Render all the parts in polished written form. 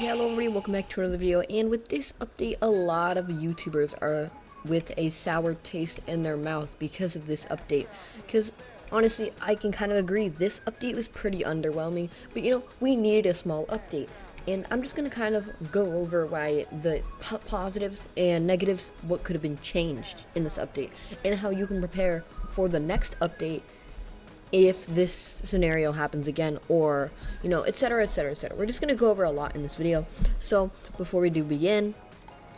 Okay, hello everybody, welcome back to another video, and with this update, a lot of YouTubers are with a sour taste in their mouth because of this update, because honestly, I can kind of agree, this update was pretty underwhelming, but we needed a small update, and I'm just going to kind of go over why the positives and negatives, what could have been changed in this update, and how you can prepare for the next update if this scenario happens again, or etc, etc, etc. We're just going to go over a lot in this video. So before we do begin,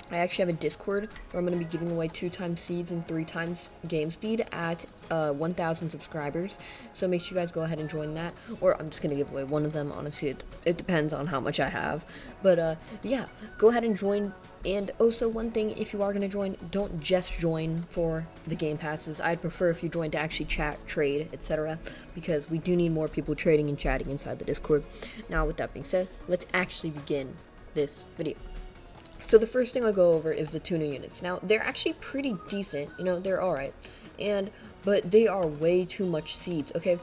I actually have a Discord where I'm going to be giving away 2 times seeds and 3 times game speed at 1,000 subscribers. So make sure you guys go ahead and join that. Or I'm just going to give away one of them. Honestly, it depends on how much I have. But yeah, go ahead and join. And also one thing, if you are going to join, don't just join for the game passes. I'd prefer if you join to actually chat, trade, etc. Because we do need more people trading and chatting inside the Discord. Now with that being said, let's actually begin this video. So the first thing I'll go over is the Tuna units. Now, they're actually pretty decent, they're alright, but they are way too much seeds, okay?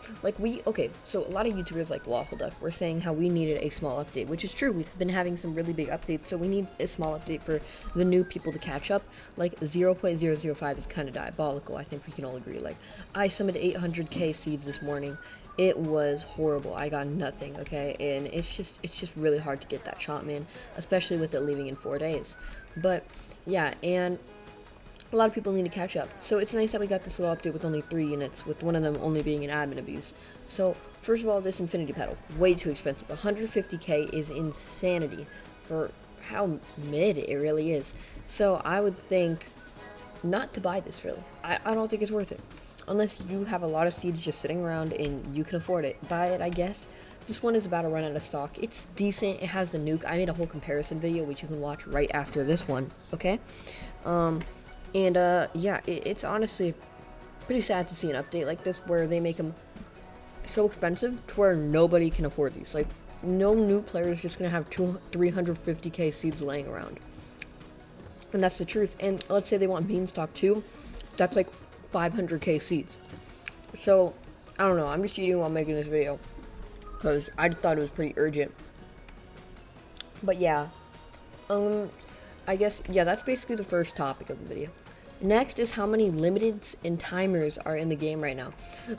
So a lot of YouTubers like Waffle Duck were saying how we needed a small update, which is true. We've been having some really big updates, so we need a small update for the new people to catch up. Like, 0.005 is kind of diabolical, I think we can all agree. Like, I summoned 800k seeds this morning. It was horrible. I got nothing, okay? And it's just really hard to get that shot, man, especially with it leaving in 4 days. But yeah, and a lot of people need to catch up. So it's nice that we got this little update with only 3 units, with one of them only being an admin abuse. So first of all, this infinity pedal, way too expensive. 150k is insanity for how mid it really is. So I would think not to buy this, really. I don't think it's worth it. Unless you have a lot of seeds just sitting around and you can afford it. Buy it, I guess. This one is about to run out of stock. It's decent. It has the nuke. I made a whole comparison video, which you can watch right after this one, okay? Yeah, it's honestly pretty sad to see an update like this where they make them so expensive to where nobody can afford these. Like, no new player is just going to have 350k seeds laying around. And that's the truth. And let's say they want Beanstalk too. That's like 500k seeds. So I don't know, I'm just cheating while making this video because I just thought it was pretty urgent. But yeah, I guess, yeah, that's basically the first topic of the video. Next is how many limiteds and timers are in the game right now.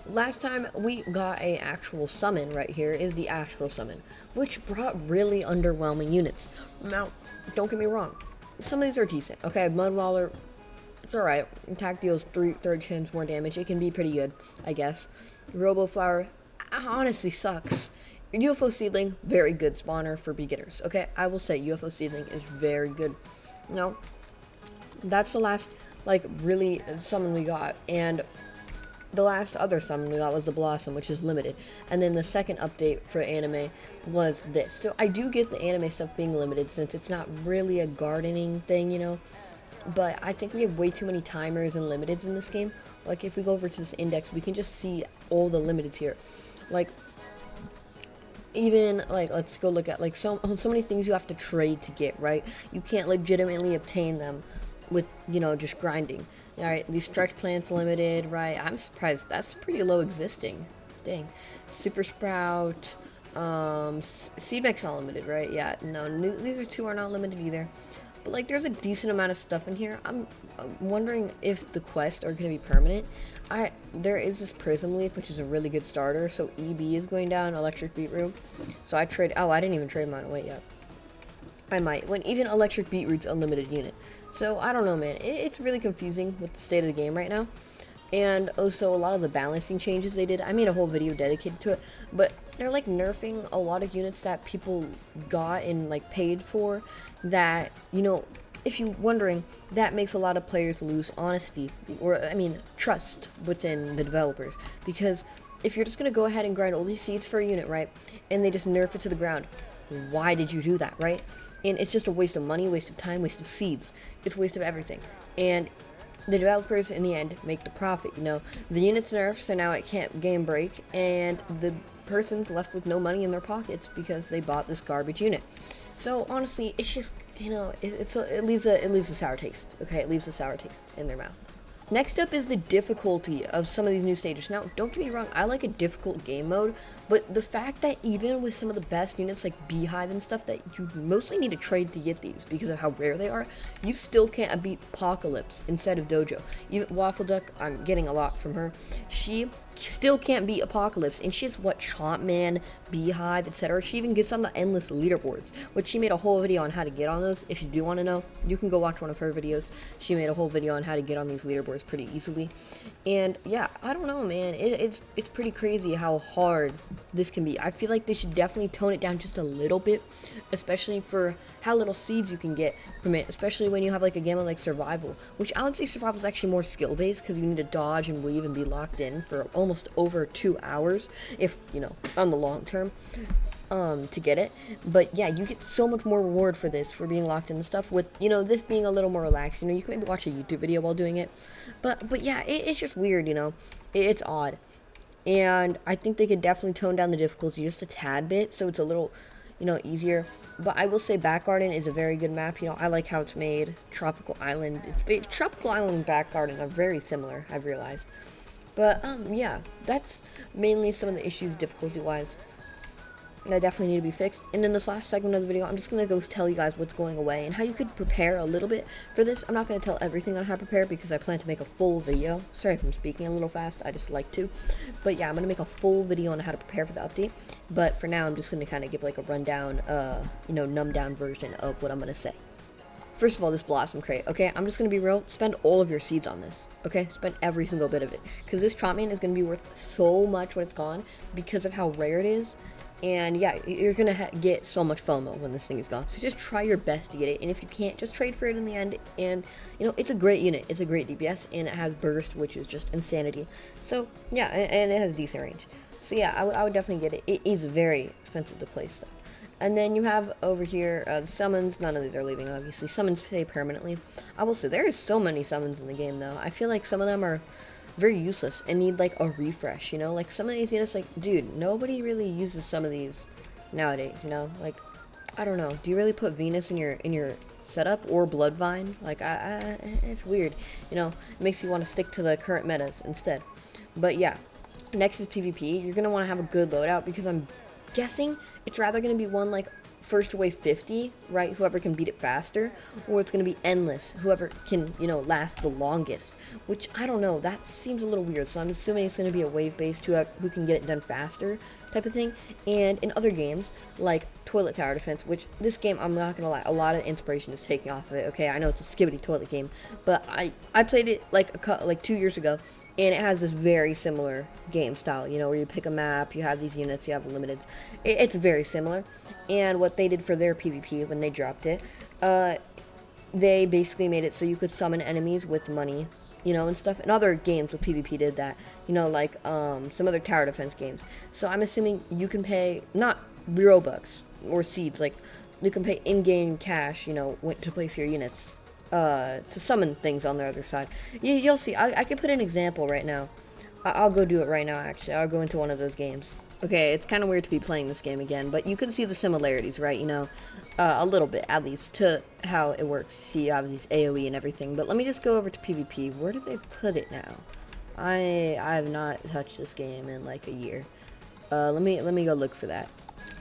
Last time we got a actual summon, right here is the actual summon, which brought really underwhelming units. Now, don't get me wrong, some of these are decent. Okay, Mudwaller, it's alright. Attack deals 30 times more damage. It can be pretty good, I guess. Robo Flower honestly sucks. UFO Seedling, very good spawner for beginners. Okay, I will say UFO Seedling is very good. Now, that's the last, really summon we got. And the last other summon we got was the Blossom, which is limited. And then the second update for anime was this. So I do get the anime stuff being limited since it's not really a gardening thing, But I think we have way too many timers and limiteds in this game. Like, if we go over to this index, we can just see all the limiteds here. Like, even, let's go look at, so many things you have to trade to get, right? You can't legitimately obtain them with, just grinding. Alright, these stretch plants limited, right? I'm surprised. That's pretty low existing. Dang. Super Sprout, Seed Mix not limited, right? Yeah, no, these 2 are not limited either. But, there's a decent amount of stuff in here. I'm wondering if the quests are going to be permanent. There is this Prism Leaf, which is a really good starter. So, EB is going down, Electric Beetroot. So, I didn't even trade mine away yet. I might. When even Electric Beetroot's unlimited unit. So, I don't know, man. It's really confusing with the state of the game right now. And also a lot of the balancing changes they did. I made a whole video dedicated to it. But they're nerfing a lot of units that people got and paid for. That, if you're wondering, that makes a lot of players lose honesty, or trust within the developers. Because if you're just going to go ahead and grind all these seeds for a unit, right, and they just nerf it to the ground, why did you do that, right? And it's just a waste of money, waste of time, waste of seeds. It's a waste of everything. And the developers, in the end, make the profit, The unit's nerfed, so now it can't game break, and the person's left with no money in their pockets because they bought this garbage unit. So, honestly, it's just, it leaves a sour taste, okay? It leaves a sour taste in their mouth. Next up is the difficulty of some of these new stages. Now, don't get me wrong, I like a difficult game mode, but the fact that even with some of the best units like Beehive and stuff that you mostly need to trade to get these because of how rare they are, you still can't beat Apocalypse instead of Dojo. Even Waffle Duck, I'm getting a lot from her, she still can't beat Apocalypse, and she has what, Chomp Man, Beehive, etc. She even gets on the endless leaderboards, which she made a whole video on how to get on those. If you do want to know, you can go watch one of her videos. She made a whole video on how to get on these leaderboards pretty easily. And yeah, I don't know, man, it's pretty crazy how hard this can be. I feel like they should definitely tone it down just a little bit, especially for how little seeds you can get from it, especially when you have like a game like Survival, which I would say Survival is actually more skill based because you need to dodge and weave and be locked in for almost over 2 hours, if you know, on the long term, to get it. But yeah, you get so much more reward for this, for being locked in and stuff, with, you know, this being a little more relaxed. You know, you can maybe watch a YouTube video while doing it, but yeah, it's just weird, you know, it's odd. And I think they could definitely tone down the difficulty just a tad bit so it's a little, you know, easier. But I will say Back Garden is a very good map. You know, I like how it's made. Tropical Island, Tropical Island and Back Garden are very similar, I've realized. But yeah, that's mainly some of the issues difficulty-wise that definitely need to be fixed. And in this last segment of the video, I'm just gonna go tell you guys what's going away and how you could prepare a little bit for this. I'm not gonna tell everything on how to prepare because I plan to make a full video. Sorry if I'm speaking a little fast, I just like to. But yeah, I'm gonna make a full video on how to prepare for the update. But for now, I'm just gonna kind of give like a rundown, you know, numbed down version of what I'm gonna say. First of all, this Blossom Crate, okay? I'm just going to be real. Spend all of your seeds on this, okay? Spend every single bit of it. Because this Chomp Man is going to be worth so much when it's gone because of how rare it is. And yeah, you're going to get so much FOMO when this thing is gone. So just try your best to get it. And if you can't, just trade for it in the end. And, you know, it's a great unit. It's a great DPS. And it has Burst, which is just insanity. So, yeah, and it has decent range. So yeah, I would definitely get it. It is very expensive to play stuff. And then you have over here the summons. None of these are leaving, obviously. Summons stay permanently. I will say, there is so many summons in the game, though. I feel like some of them are very useless and need, like, a refresh, you know? Like, some of these units, like, dude, nobody really uses some of these nowadays, you know? Like, I don't know. Do you really put Venus in your setup or Bloodvine? Like, it's weird, you know? It makes you want to stick to the current metas instead. But, yeah. Next is PvP. You're going to want to have a good loadout because I'm guessing it's rather going to be one like first wave 50, right? Whoever can beat it faster, or it's going to be endless, whoever can, you know, last the longest, which I don't know, that seems a little weird. So I'm assuming it's going to be a wave based who can get it done faster type of thing. And in other games like Toilet Tower Defense, which this game, I'm not gonna lie, a lot of inspiration is taking off of it. Okay, I know it's a skibbity toilet game, but I played it like 2 years ago, and it has this very similar game style, you know, where you pick a map, you have these units, you have limiteds. It's very similar. And what they did for their PvP when they dropped it, they basically made it so you could summon enemies with money, you know, and stuff. And other games with PvP did that, you know, like some other tower defense games. So I'm assuming you can pay, not Robux or seeds, like you can pay in-game cash, you know, to place your units. To summon things on the other side. You'll see. I can put an example right now. I'll go do it right now, actually. I'll go into one of those games. Okay, it's kind of weird to be playing this game again, but you can see the similarities, right? You know, a little bit, at least, to how it works. You see, you have these AoE and everything, but let me just go over to PvP. Where did they put it now? I have not touched this game in, like, a year. Let me go look for that.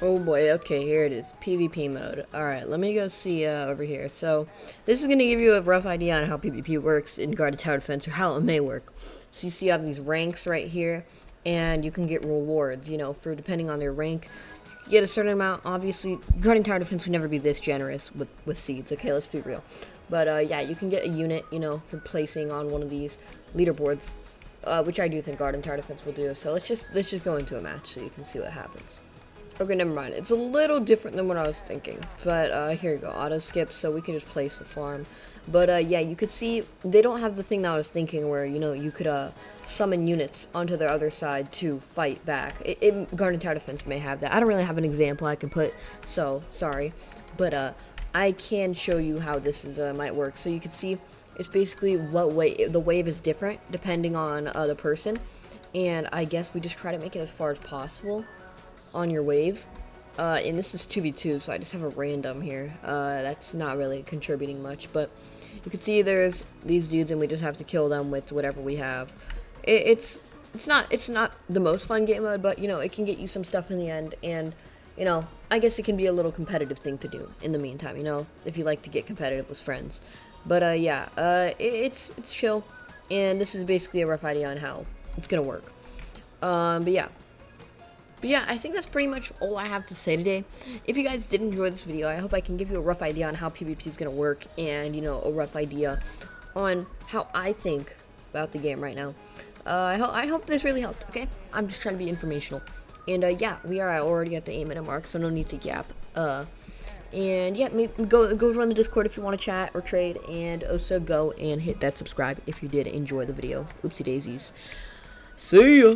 Oh boy, okay, here it is, PvP mode. Alright, let me go see over here. So, this is going to give you a rough idea on how PvP works in Guarded Tower Defense, or how it may work. So you see you have these ranks right here, and you can get rewards, you know, for depending on their rank. You get a certain amount. Obviously, Guarded Tower Defense would never be this generous with seeds, okay, let's be real. But yeah, you can get a unit, you know, for placing on one of these leaderboards, which I do think Guarded Tower Defense will do. So let's just go into a match so you can see what happens. Okay, never mind. It's a little different than what I was thinking. But, here you go. Auto skip, so we can just place the farm. But, yeah, you could see they don't have the thing that I was thinking where, you know, you could, summon units onto their other side to fight back. Guarded Tower Defense may have that. I don't really have an example I can put, so, sorry. But, I can show you how this is, might work. So you can see it's basically the wave is different depending on, the person. And I guess we just try to make it as far as possible on your wave, And this is 2v2, so I just have a random here. That's not really contributing much, but you can see there's these dudes, and we just have to kill them with whatever we have. It's not the most fun game mode, but you know, it can get you some stuff in the end, and you know, I guess it can be a little competitive thing to do in the meantime, you know, if you like to get competitive with friends. But yeah, it's chill, and this is basically a rough idea on how it's gonna work. But yeah. But yeah, I think that's pretty much all I have to say today. If you guys did enjoy this video, I hope I can give you a rough idea on how PvP is going to work, and, you know, a rough idea on how I think about the game right now. I hope this really helped, okay? I'm just trying to be informational. And, yeah, we are already at the 8-minute mark, so no need to gap. And, yeah, go run the Discord if you want to chat or trade, and also go and hit that subscribe if you did enjoy the video. Oopsie daisies. See ya!